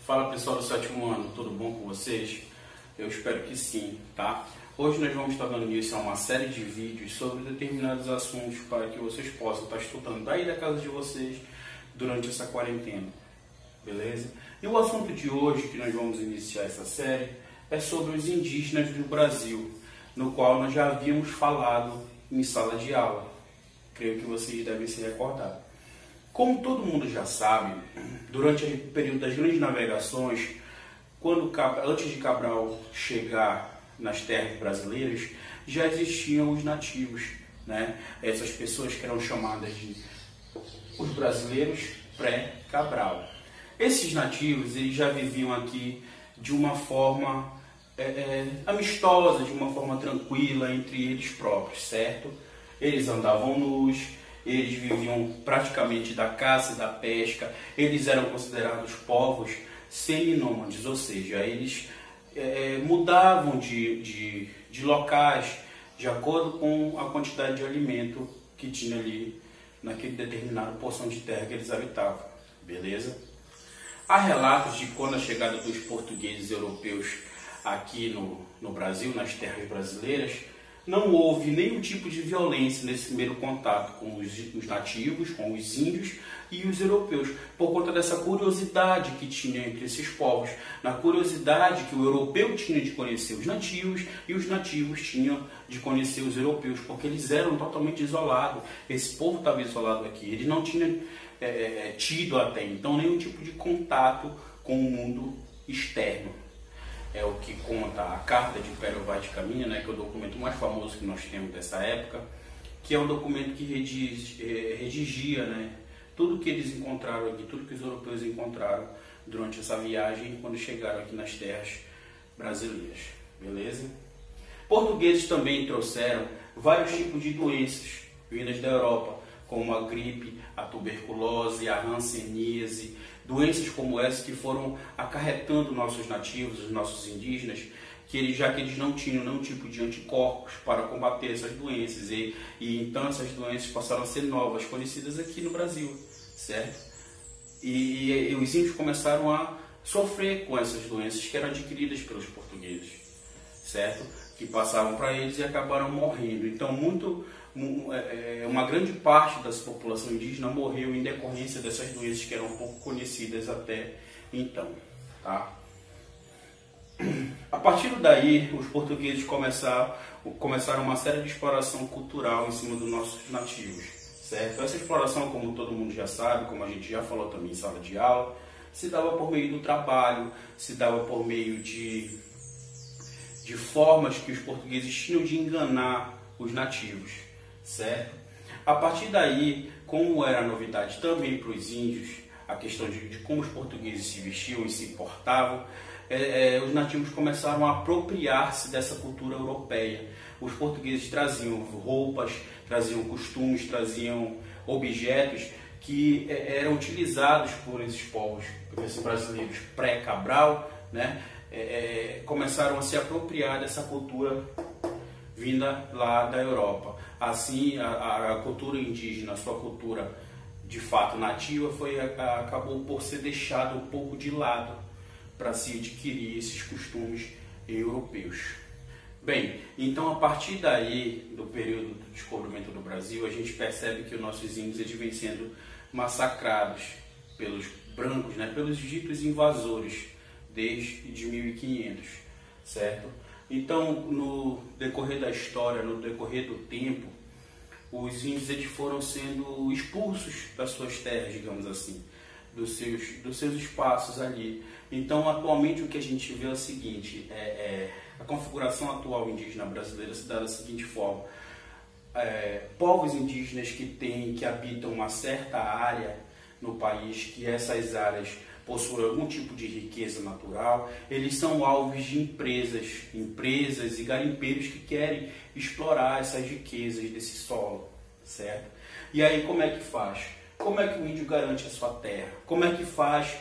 Fala pessoal do sétimo ano, tudo bom com vocês? Eu espero que sim, tá? Hoje nós vamos estar dando início a uma série de vídeos sobre determinados assuntos para que vocês possam estar estudando daí da casa de vocês durante essa quarentena, beleza? E o assunto de hoje que nós vamos iniciar essa série é sobre os indígenas do Brasil, no qual nós já havíamos falado em sala de aula. Creio que vocês devem se recordar. Como todo mundo já sabe, durante o período das grandes navegações, antes de Cabral chegar nas terras brasileiras, já existiam os nativos, né? Essas pessoas que eram chamadas de os brasileiros pré-Cabral. Esses nativos eles já viviam aqui de uma forma amistosa, de uma forma tranquila entre eles próprios, certo? Eles andavam nus, eles viviam praticamente da caça e da pesca, eles eram considerados povos seminômades, ou seja, eles mudavam de locais de acordo com a quantidade de alimento que tinha ali naquele determinado porção de terra que eles habitavam, beleza? Há relatos de quando a chegada dos portugueses europeus aqui no Brasil, nas terras brasileiras, não houve nenhum tipo de violência nesse primeiro contato com os nativos, com os índios e os europeus, por conta dessa curiosidade que tinha entre esses povos, na curiosidade que o europeu tinha de conhecer os nativos e os nativos tinham de conhecer os europeus, porque eles eram totalmente isolados, esse povo estava isolado aqui, eles não tinham tido até então nenhum tipo de contato com o mundo externo. É o que conta a Carta de Império Vaticana, né, que é o documento mais famoso que nós temos dessa época, que é um documento que redigia, né, tudo que eles encontraram aqui, tudo que os europeus encontraram durante essa viagem quando chegaram aqui nas terras brasileiras, beleza? Portugueses também trouxeram vários tipos de doenças vindas da Europa, como a gripe, a tuberculose, a hanseníase, doenças como essa que foram acarretando nossos nativos, os nossos indígenas, que eles não tinham nenhum tipo de anticorpos para combater essas doenças e então essas doenças passaram a ser novas, conhecidas aqui no Brasil, certo? E os índios começaram a sofrer com essas doenças que eram adquiridas pelos portugueses, certo? Que passavam para eles e acabaram morrendo. Então uma grande parte da população indígena morreu em decorrência dessas doenças que eram pouco conhecidas até então, tá? A partir daí, os portugueses começaram uma série de exploração cultural em cima dos nossos nativos, certo? Essa exploração, como todo mundo já sabe, como a gente já falou também em sala de aula, se dava por meio do trabalho, se dava por meio de formas que os portugueses tinham de enganar os nativos, certo? A partir daí, como era novidade também para os índios, a questão de como os portugueses se vestiam e se portavam, os nativos começaram a apropriar-se dessa cultura europeia. Os portugueses traziam roupas, traziam costumes, traziam objetos que eram utilizados por esses povos, por esses brasileiros pré-Cabral, né? Começaram a se apropriar dessa cultura vinda lá da Europa. Assim, a cultura indígena, a sua cultura de fato nativa, acabou por ser deixada um pouco de lado para se adquirir esses costumes europeus. Bem, então a partir daí, do período do descobrimento do Brasil, a gente percebe que os nossos índios eles vêm sendo massacrados pelos brancos, né, pelos ditos invasores, desde 1500, certo? Então, no decorrer da história, no decorrer do tempo, os índios eles foram sendo expulsos das suas terras, digamos assim, dos seus espaços ali. Então, atualmente, o que a gente vê é o seguinte, a configuração atual indígena brasileira se dá da seguinte forma. Povos indígenas que habitam uma certa área no país, que essas áreas possuem algum tipo de riqueza natural, eles são alvos de empresas e garimpeiros que querem explorar essas riquezas desse solo, certo? E aí como é que faz? Como é que o índio garante a sua terra? Como é que faz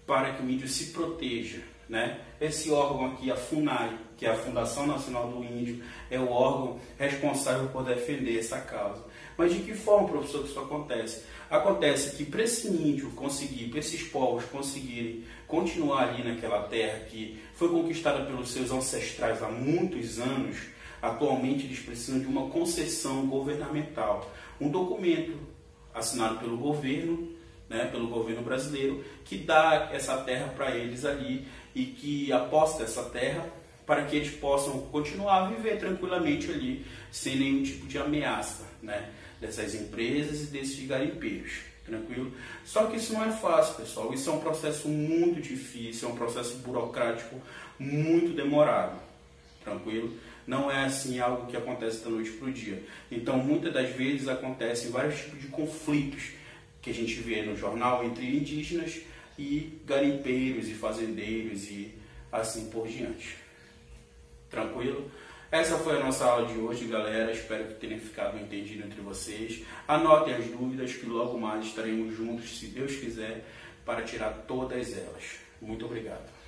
para que o índio se proteja, né? Esse órgão aqui, a FUNAI, que é a Fundação Nacional do Índio, é o órgão responsável por defender essa causa. Mas de que forma, professor, que isso acontece? Acontece que para esse índio conseguir, para esses povos conseguirem continuar ali naquela terra que foi conquistada pelos seus ancestrais há muitos anos, atualmente eles precisam de uma concessão governamental, um documento assinado pelo governo, pelo governo brasileiro, que dá essa terra para eles ali e que aposta essa terra para que eles possam continuar a viver tranquilamente ali, sem nenhum tipo de ameaça, dessas empresas e desses garimpeiros, tranquilo? Só que isso não é fácil, pessoal, isso é um processo muito difícil, é um processo burocrático muito demorado, tranquilo? Não é assim algo que acontece da noite para o dia. Então, muitas das vezes acontecem vários tipos de conflitos que a gente vê no jornal entre indígenas e garimpeiros e fazendeiros e assim por diante. Tranquilo? Essa foi a nossa aula de hoje, galera. Espero que tenha ficado entendido entre vocês. Anotem as dúvidas que logo mais estaremos juntos, se Deus quiser, para tirar todas elas. Muito obrigado.